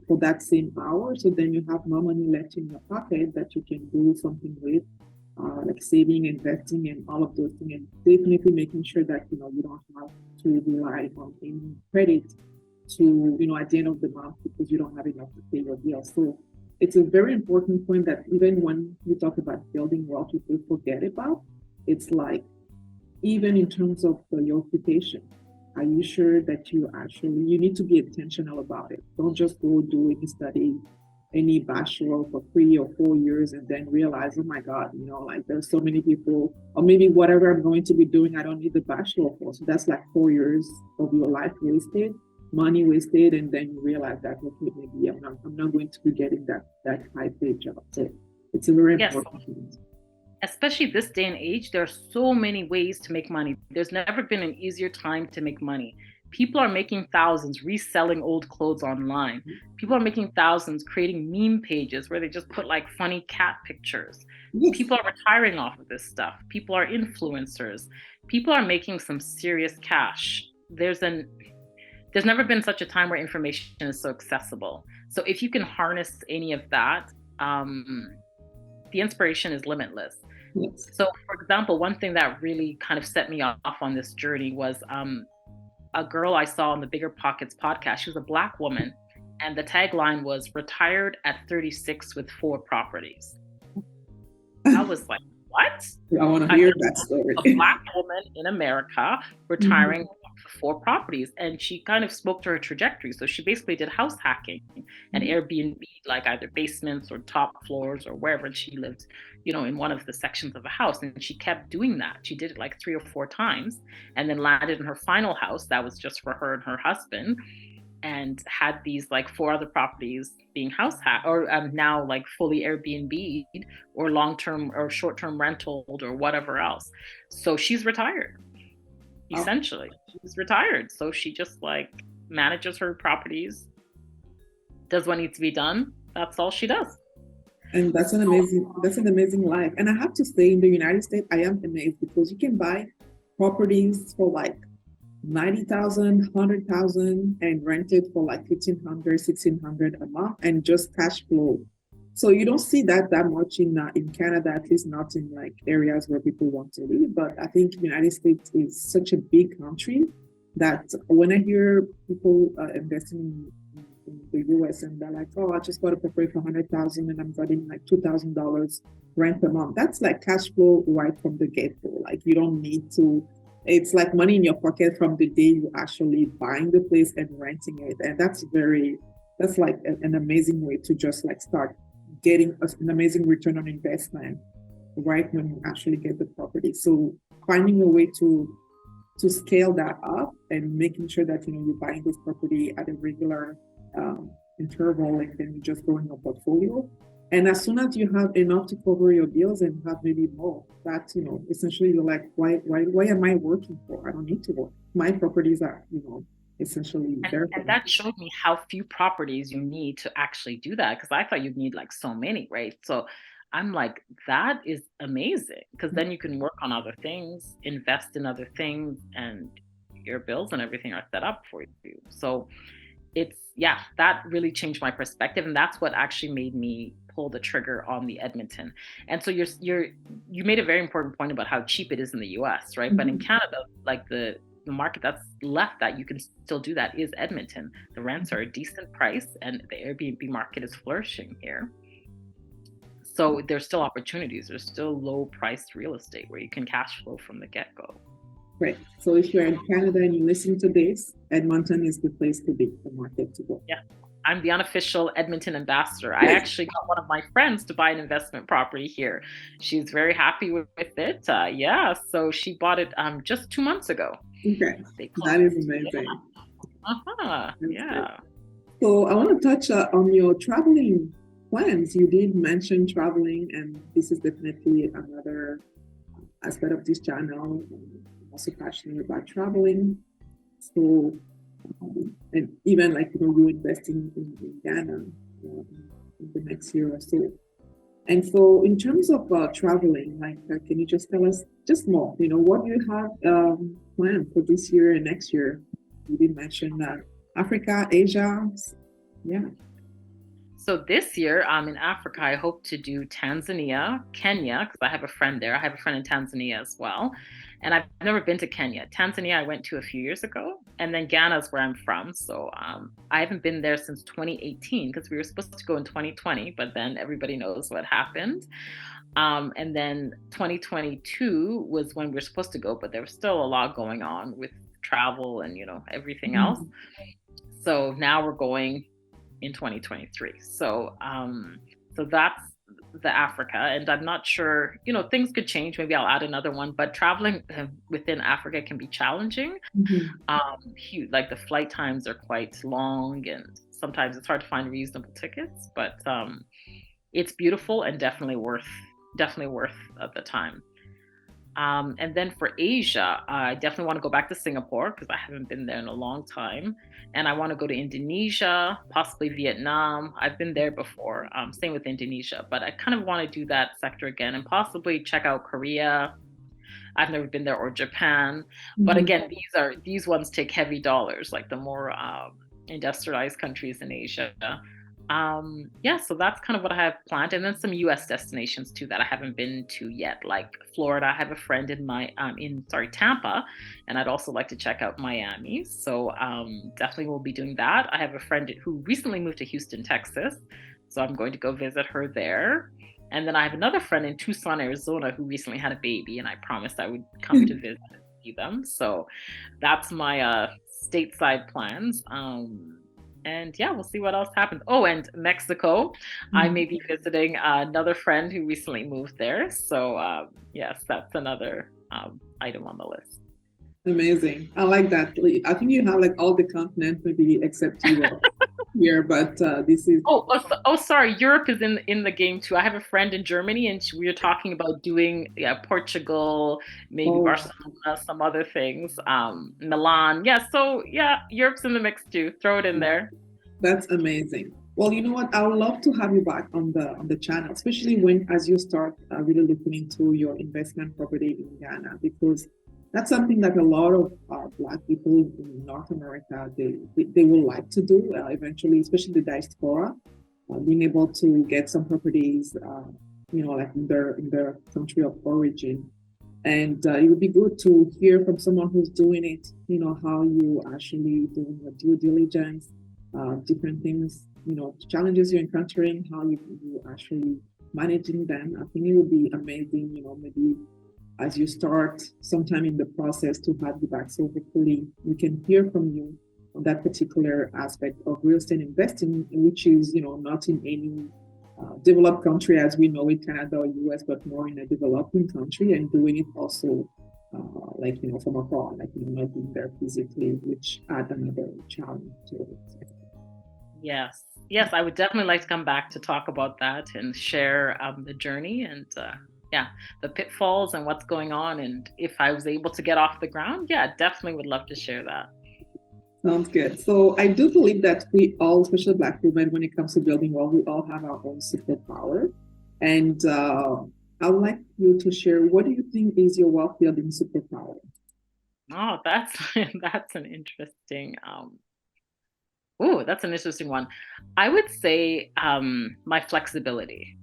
for that same hour. So then you have more money left in your pocket that you can do something with, like saving, investing, and all of those things, and definitely making sure that you don't have to rely on any credit to at the end of the month, because you don't have enough to pay your bills. So it's a very important point that even when we talk about building wealth, people forget about. It's like, even in terms of your occupation, are you sure that you need to be intentional about it? Don't just go do any study, any bachelor for 3 or 4 years, and then realize, oh my God, like there's so many people, or maybe whatever I'm going to be doing, I don't need the bachelor for. So that's like 4 years of your life wasted, money wasted, and then you realize that, okay, maybe I'm not going to be getting that high paid job. So it's a very important thing. Especially this day and age, there are so many ways to make money. There's never been an easier time to make money. People are making thousands reselling old clothes online. People are making thousands creating meme pages where they just put like funny cat pictures. Yes. People are retiring off of this stuff. People are influencers. People are making some serious cash. There's never been such a time where information is so accessible. So if you can harness any of that, the inspiration is limitless. Yes. So, for example, one thing that really kind of set me off on this journey was a girl I saw on the Bigger Pockets podcast. She was a Black woman, and the tagline was "Retired at 36 with 4 properties." I was like, "What?" I want to I hear mean, that story. a Black woman in America retiring Mhm. with 4 properties, and she kind of spoke to her trajectory. So she basically did house hacking and Airbnb, like either basements or top floors or wherever she lived, in one of the sections of a house. And she kept doing that. She did it like 3 or 4 times, and then landed in her final house that was just for her and her husband, and had these like 4 other properties being house hacked or now like fully Airbnb or long-term or short-term rental or whatever else. So she's retired, Oh, essentially. She's retired. So she just like manages her properties, does what needs to be done. That's all she does. and that's an amazing life. And I have to say, in the United States, I am amazed because you can buy properties for like 90,000, 100,000 and rent it for like 1,500, 1,600 a month and just cash flow. So you don't see that much in Canada, at least not in like areas where people want to live. But I think the United States is such a big country that when I hear people investing in the US and they're like, oh, I just bought a property for 100,000 and I'm getting like $2,000 rent a month. That's like cash flow right from the get go. Like you don't need to, it's like money in your pocket from the day you actually buying the place and renting it. And that's like an amazing way to just like start getting an amazing return on investment right when you actually get the property. So finding a way to scale that up and making sure that you're buying this property at a regular interval and then you just grow in your portfolio. And as soon as you have enough to cover your bills and have maybe more, that essentially you're like, why am I working for? I don't need to work. My properties are, essentially And, there for and me. that showed me how few properties you need to actually do that, because I thought you'd need like so many, right? So I'm like, that is amazing, because then you can work on other things, invest in other things, and your bills and everything are set up for you. So yeah, that really changed my perspective, and that's what actually made me pull the trigger on the Edmonton. And so you made a very important point about how cheap it is in the US, right? But in Mhm. Canada, like the market that's left that you can still do that is Edmonton. The rents are a decent price and the Airbnb market is flourishing here. So there's still opportunities. There's still low priced real estate where you can cash flow from the get-go. Right. So if you're in Canada and you listen to this, Edmonton is the place to be, the market to go. Yeah. I'm the unofficial Edmonton ambassador. I actually got one of my friends to buy an investment property here. She's very happy with it. Yeah, so she bought it just 2 months ago. Okay. They That is closed. Yeah. amazing. Uh-huh. That's good. Yeah. So I want to touch on your traveling plans. You did mention traveling, and this is definitely another aspect of this channel. I'm also passionate about traveling. So, and even like, you investing in Ghana in the next year or so. And so, in terms of traveling, like, can you just tell us just more? What do you have planned for this year and next year? You did mention Africa, Asia. Yeah. So this year, in Africa, I hope to do Tanzania, Kenya, because I have a friend there. I have a friend in Tanzania as well. And I've never been to Kenya. Tanzania, I went to a few years ago. And then Ghana is where I'm from. So I haven't been there since 2018 because we were supposed to go in 2020, but then everybody knows what happened. And then 2022 was when we were supposed to go, but there was still a lot going on with travel and, everything else. Mhm. So now we're going in 2023. So that's the Africa, and I'm not sure, things could change. Maybe I'll add another one, but traveling within Africa can be challenging. Mhm. Huge, like the flight times are quite long, and sometimes it's hard to find reasonable tickets. But it's beautiful and definitely worth the time. And then for Asia, I definitely want to go back to Singapore because I haven't been there in a long time. And I want to go to Indonesia, possibly Vietnam. I've been there before. Same with Indonesia, but I kind of want to do that sector again and possibly check out Korea. I've never been there, or Japan. But Mhm. again, these ones take heavy dollars, like the more industrialized countries in Asia. Yeah, so that's kind of what I have planned, and then some U.S. destinations too that I haven't been to yet, like Florida. I have a friend in Tampa, and I'd also like to check out Miami. So definitely will be doing that. I have a friend who recently moved to Houston, Texas, so I'm going to go visit her there. And then I have another friend in Tucson, Arizona, who recently had a baby, and I promised I would come to visit and see them. So that's my stateside plans. And yeah, we'll see what else happens. Oh, and Mexico, I may be visiting another friend who recently moved there. So yes, that's another item on the list. Amazing. I like that. I think you have like all the continents, maybe except Europe here, but this is. Sorry. Europe is in the game too. I have a friend in Germany, and we were talking about doing Portugal, maybe Oh, Barcelona, some other things, Milan. Yeah, so yeah, Europe's in the mix too. Throw it in there. that's amazing. Well, you know what? I would love to have you back on the channel, especially when as you start really looking into your investment property in Ghana, because that's something that a lot of Black people in North America they will like to do eventually, especially the diaspora, being able to get some properties, like in their country of origin. And it would be good to hear from someone who's doing it, how you actually doing your due diligence, different things, challenges you're encountering, how you actually managing them. I think it would be amazing, maybe as you start sometime in the process to have you back. So hopefully we can hear from you on that particular aspect of real estate investing, which is, not in any developed country as we know it, Canada or US, but more in a developing country and doing it also from afar, not being there physically, which add another challenge to it. Yes. Yes, I would definitely like to come back to talk about that and share the journey and yeah, the pitfalls and what's going on. And if I was able to get off the ground, yeah, definitely would love to share that. Sounds good. So I do believe that we all, especially Black women, when it comes to building wealth, we all have our own superpower. And I would like you to share, what do you think is your wealth building superpower? Oh, that's that's an interesting oh, that's an interesting one. I would say my flexibility,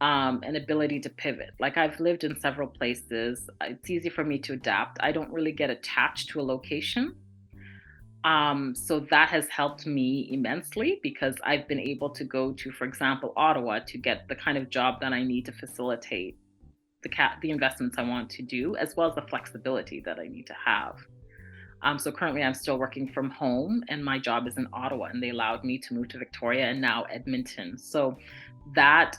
and ability to pivot. Like I've lived in several places. It's easy for me to adapt. I don't really get attached to a location. So that has helped me immensely because I've been able to go to, for example, Ottawa to get the kind of job that I need to facilitate the investments I want to do, as well as the flexibility that I need to have. So currently, I'm still working from home, and my job is in Ottawa, and they allowed me to move to Victoria and now Edmonton. So that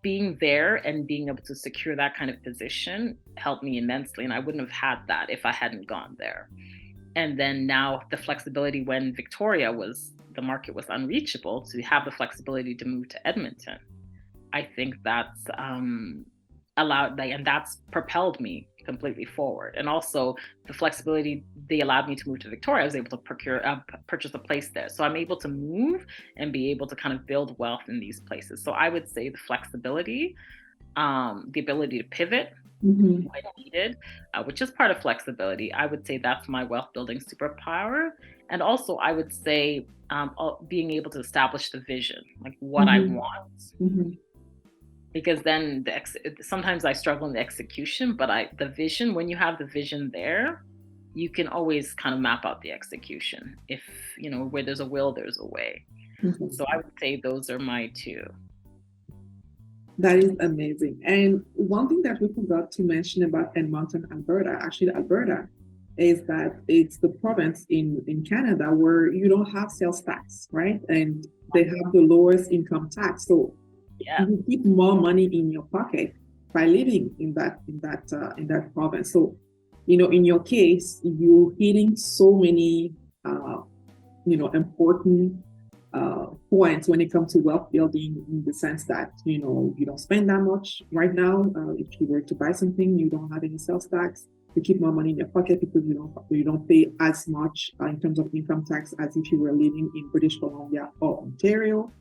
being there and being able to secure that kind of position helped me immensely, and I wouldn't have had that if I hadn't gone there. And then now the flexibility when the market was unreachable, to have the flexibility to move to Edmonton. I think that's and that's propelled me completely forward. And also the flexibility they allowed me to move to Victoria, I was able to purchase a place there. So I'm able to move and be able to kind of build wealth in these places. So I would say the flexibility, the ability to pivot Mm-hmm. when needed, which is part of flexibility. I would say that's my wealth building superpower. And also, I would say being able to establish the vision, like what I Mm-hmm. want, Mm-hmm. because then sometimes I struggle in the execution, but the vision, when you have the vision there, you can always kind of map out the execution. If where there's a will, there's a way. So I would say those are my two. That is amazing. And one thing that we forgot to mention about Edmonton, Alberta, actually Alberta, is that it's the province in Canada where you don't have sales tax, right? And they have the lowest income tax. So Yeah. you keep more money in your pocket by living in that province. So, in your case, you're hitting so many important points when it comes to wealth building, in the sense that you don't spend that much right now. If you were to buy something, you don't have any sales tax. You keep more money in your pocket because you don't pay as much in terms of income tax as if you were living in British Columbia or Ontario.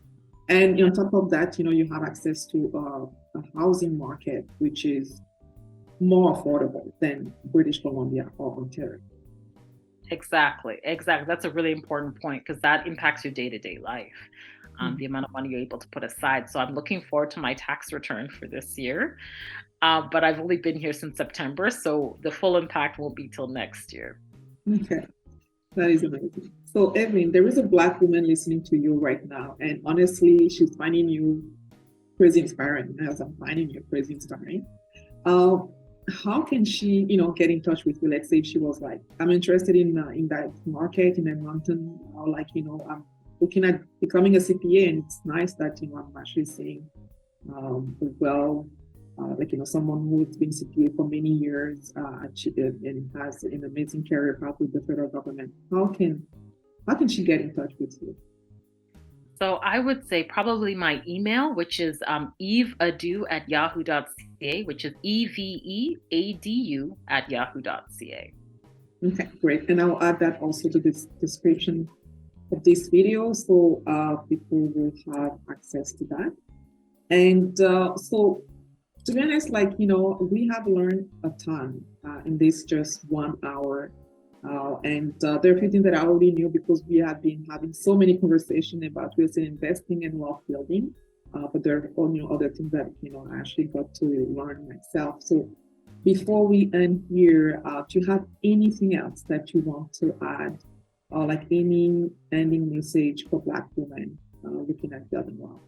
And Yeah, on top of that, you have access to a housing market which is more affordable than British Columbia or Ontario. exactly. Exactly. That's a really important point because that impacts your day-to-day life, the amount of money you're able to put aside. So I'm looking forward to my tax return for this year. But I've only been here since September, so the full impact won't be till next year. Okay, that is amazing. So, Evelyn, there is a Black woman listening to you right now, and honestly, she's finding you crazy inspiring, as I'm finding you crazy inspiring. Uh, how can she, get in touch with you? Let's say if she was like, I'm interested in that market in Edmonton, or like, I'm looking at becoming a CPA, and it's nice that I'm actually seeing well, like someone who's been CPA for many years, and has an amazing career path with the federal government. How can she get in touch with you? So I would say probably my email, which is eveadu@yahoo.ca, which is EVEADU at yahoo.ca. Okay, great. And I'll add that also to this description of this video, so people will have access to that. And so, to be honest, like, we have learned a ton in this just 1 hour. And there are a few things that I already knew because we have been having so many conversations about real estate investing and wealth building. But there are all other things that I actually got to learn myself. So before we end here, do you have anything else that you want to add, or like any ending message for Black women looking at building wealth?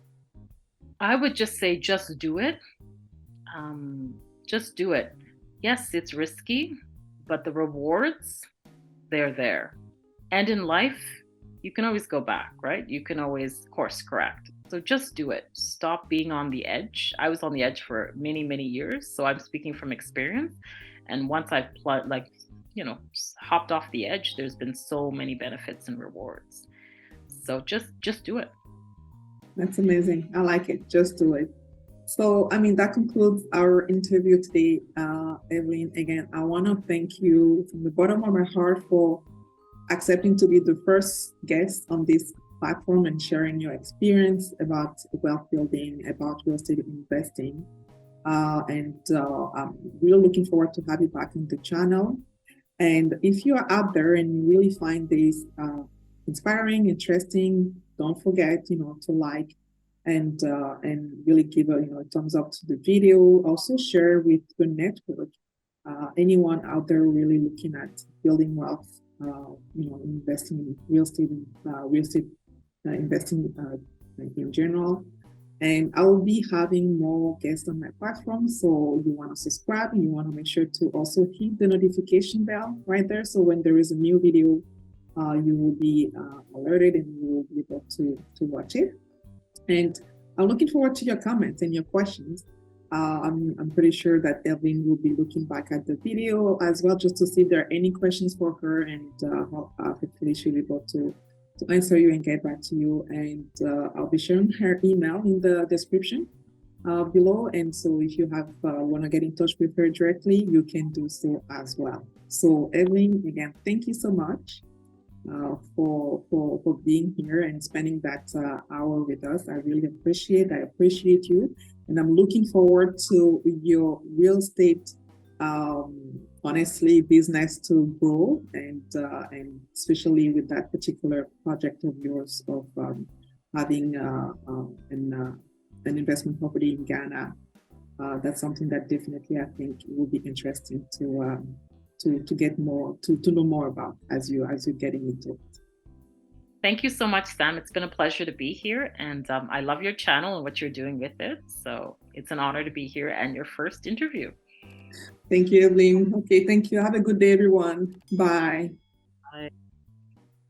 I would just say just do it. Um, just do it. Yes, it's risky, but the rewards, they're there. And in life, you can always go back, right? You can always course correct. So just do it. Stop being on the edge. I was on the edge for many, many years. So I'm speaking from experience. And once I've hopped off the edge, there's been so many benefits and rewards. So just do it. That's amazing. I like it. Just do it. So, that concludes our interview today, Evelyn. Again, I want to thank you from the bottom of my heart for accepting to be the first guest on this platform and sharing your experience about wealth building, about real estate investing. And I'm really looking forward to have you back on the channel. And if you are out there and you really find this inspiring, interesting, don't forget, to like and really give a thumbs up to the video. Also share with your network. Anyone out there really looking at building wealth, investing in real estate investing in general. And I will be having more guests on my platform. So you want to subscribe, and you want to make sure to also hit the notification bell right there. So when there is a new video, you will be alerted and you will be able to watch it. And I'm looking forward to your comments and your questions. I'm pretty sure that Evelyn will be looking back at the video as well, just to see if there are any questions for her, and hopefully she'll be able to answer you and get back to you. And I'll be sharing her email in the description below. And so if you want to get in touch with her directly, you can do so as well. So Evelyn, again, thank you so much for being here and spending that hour with us. I really appreciate you, and I'm looking forward to your real estate honestly business to grow, and especially with that particular project of yours of having an investment property in Ghana. That's something that definitely I think will be interesting to get more to know more about as you're getting into it. Thank you so much, Sam. It's been a pleasure to be here, and I love your channel and what you're doing with it. So it's an honor to be here and your first interview. Thank you, Evelyn. Okay, thank you. Have a good day, everyone. Bye. Bye.